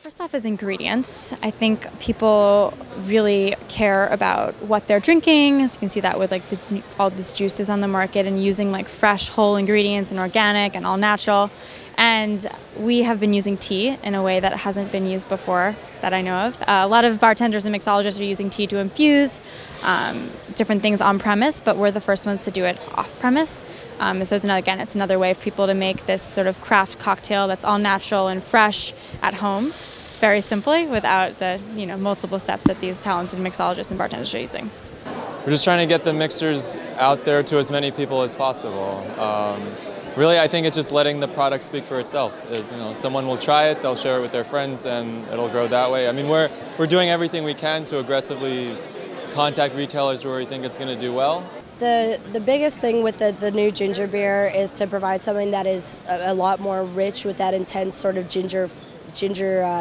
First off is ingredients. I think people really care about what they're drinking. As you can see that with like all these juices on the market and using like fresh whole ingredients and organic and all natural. And we have been using tea in a way that hasn't been used before that I know of. A lot of bartenders and mixologists are using tea to infuse different things on premise, but we're the first ones to do it off premise. So it's another way for people to make this sort of craft cocktail that's all natural and fresh at home, very simply, without the multiple steps that these talented mixologists and bartenders are using. We're just trying to get the mixers out there to as many people as possible. Really, I think it's just letting the product speak for itself. Someone will try it, they'll share it with their friends, and it'll grow that way. I mean, we're doing everything we can to aggressively contact retailers where we think it's going to do well. The biggest thing with the new ginger beer is to provide something that is a lot more rich with that intense sort of ginger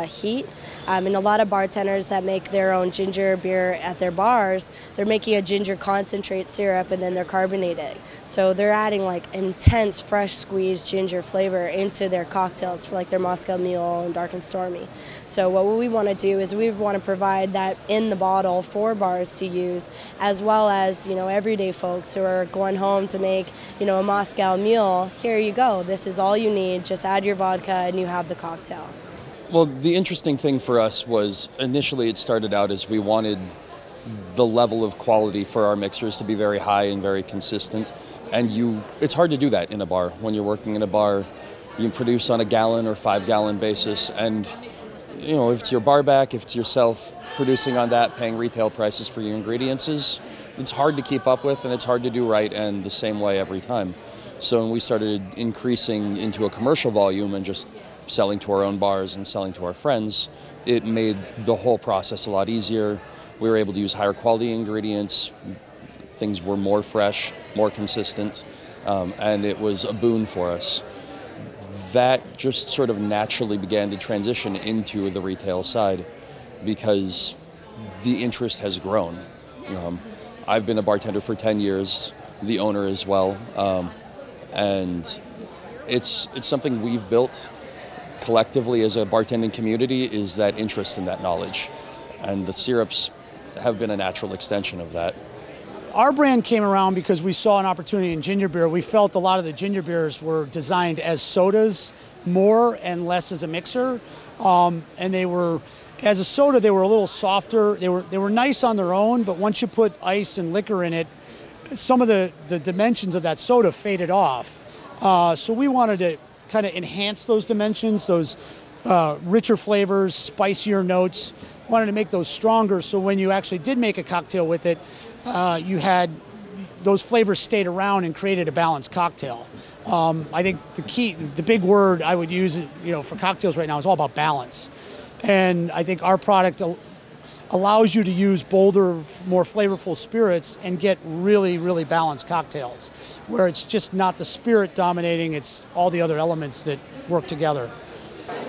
heat. And a lot of bartenders that make their own ginger beer at their bars, they're making a ginger concentrate syrup and then they're carbonating. So they're adding like intense, fresh squeezed ginger flavor into their cocktails for like their Moscow Mule and Dark and Stormy. So what we want to do is we want to provide that in the bottle for bars to use, as well as everyday folks who are going home to make a Moscow Mule. Here you go. This is all you need. Just add your vodka and you have the cocktail. Well, the interesting thing for us was initially it started out as we wanted the level of quality for our mixers to be very high and very consistent. And it's hard to do that in a bar. When you're working in a bar, you produce on a gallon or 5-gallon basis. And, if it's your bar back, if it's yourself producing on that, paying retail prices for your ingredients, it's hard to keep up with and it's hard to do right and the same way every time. So when we started increasing into a commercial volume and just selling to our own bars and selling to our friends, it made the whole process a lot easier. We were able to use higher quality ingredients. Things were more fresh, more consistent, and it was a boon for us. That just sort of naturally began to transition into the retail side because the interest has grown. I've been a bartender for 10 years, the owner as well, and it's something we've built collectively as a bartending community, is that interest in that knowledge. And the syrups have been a natural extension of that. Our brand came around because we saw an opportunity in ginger beer. We felt a lot of the ginger beers were designed as sodas more and less as a mixer. And they were, as a soda, they were a little softer. They were nice on their own, but once you put ice and liquor in it, some of the dimensions of that soda faded off. So we wanted to kind of enhance those dimensions, those richer flavors, spicier notes. Wanted to make those stronger so when you actually did make a cocktail with it, you had those flavors stayed around and created a balanced cocktail. I think the big word I would use for cocktails right now is all about balance. And I think our product allows you to use bolder, more flavorful spirits and get really, really balanced cocktails, where it's just not the spirit dominating, it's all the other elements that work together.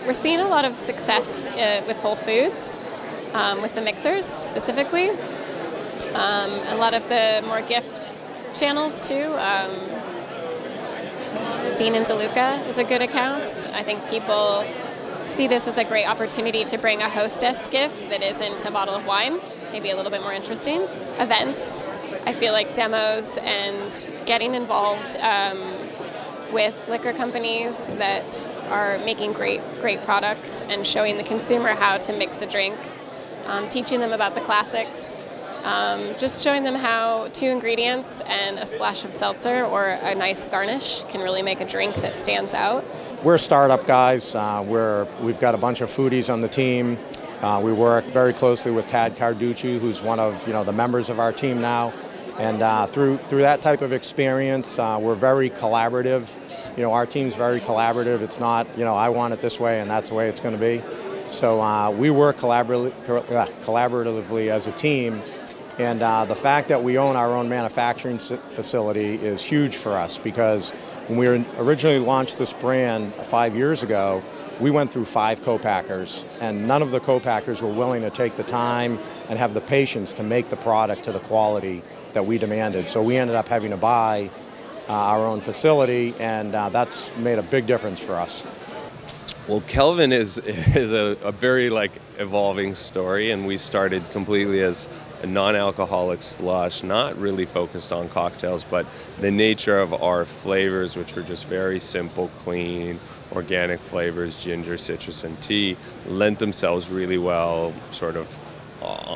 We're seeing a lot of success with Whole Foods, with the mixers specifically. A lot of the more gift channels too. Dean and DeLuca is a good account. I think people see this as a great opportunity to bring a hostess gift that isn't a bottle of wine, maybe a little bit more interesting. Events, I feel like demos and getting involved with liquor companies that are making great products and showing the consumer how to mix a drink, teaching them about the classics, just showing them how 2 ingredients and a splash of seltzer or a nice garnish can really make a drink that stands out. We're startup guys. We've got a bunch of foodies on the team. We work very closely with Tad Carducci, who's one of the members of our team now. And through that type of experience, we're very collaborative. Our team's very collaborative. It's not I want it this way and that's the way it's going to be. So we work collaboratively as a team. And the fact that we own our own manufacturing facility is huge for us, because when we originally launched this brand 5 years ago, we went through 5 co-packers, and none of the co-packers were willing to take the time and have the patience to make the product to the quality that we demanded. So we ended up having to buy our own facility, and that's made a big difference for us. Well, Kelvin is a very like evolving story, and we started completely as a non-alcoholic slush, not really focused on cocktails, but the nature of our flavors, which were just very simple, clean, organic flavors, ginger, citrus, and tea, lent themselves really well, sort of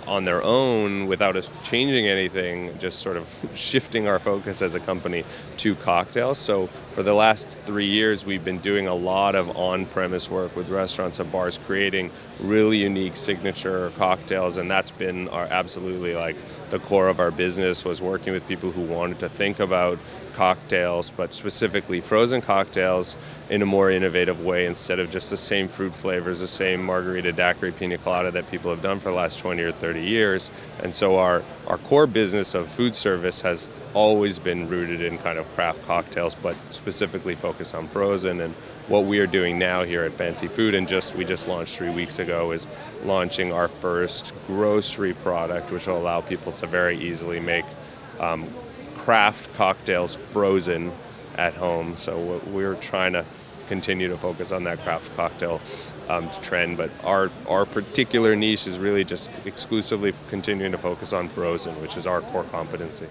on their own without us changing anything, just sort of shifting our focus as a company to cocktails. So for the last 3 years, we've been doing a lot of on-premise work with restaurants and bars, creating really unique signature cocktails, and that's been our absolutely like the core of our business, was working with people who wanted to think about cocktails, but specifically frozen cocktails in a more innovative way, instead of just the same fruit flavors, the same margarita, daiquiri, pina colada that people have done for the last 20 or 30 years. And so our core business of food service has always been rooted in kind of craft cocktails, but specifically focused on frozen. And what we are doing now here at Fancy Food, and we just launched 3 weeks ago, is launching our first grocery product, which will allow people to very easily make craft cocktails frozen at home. So we're trying to continue to focus on that craft cocktail trend, but our particular niche is really just exclusively continuing to focus on frozen, which is our core competency.